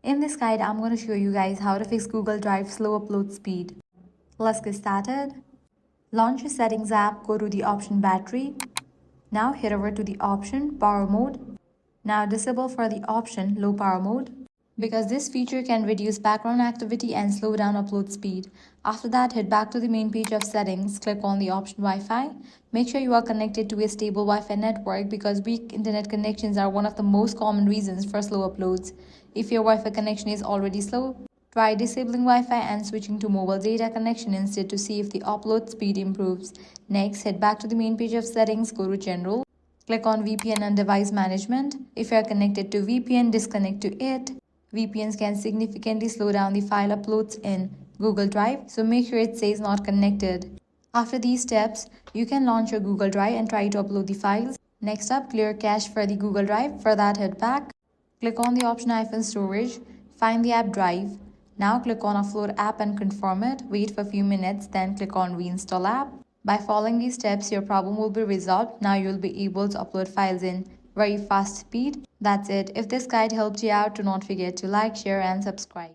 In this guide, I'm going to show you guys how to fix Google Drive slow upload speed. Let's get started. Launch your Settings app, go to the option Battery. Now head over to the option Power Mode. Now disable for the option Low Power Mode, because this feature can reduce background activity and slow down upload speed. After that, head back to the main page of settings, click on the option Wi-Fi. Make sure you are connected to a stable Wi-Fi network because weak internet connections are one of the most common reasons for slow uploads. If your Wi-Fi connection is already slow, try disabling Wi-Fi and switching to mobile data connection instead to see if the upload speed improves. Next, head back to the main page of settings, go to General. Click on VPN and Device Management. If you are connected to VPN, disconnect to it. VPNs can significantly slow down the file uploads in Google Drive, so make sure it says not connected. After these steps, you can launch your Google Drive and try to upload the files. Next up, clear cache for the Google Drive. For that, head back. Click on the option Storage. Find the app Drive. Now click on Offload app and confirm it. Wait for a few minutes, then click on Reinstall app. By following these steps, your problem will be resolved. Now you'll be able to upload files in very fast speed. That's it. If this guide helped you out, do not forget to like, share, and subscribe.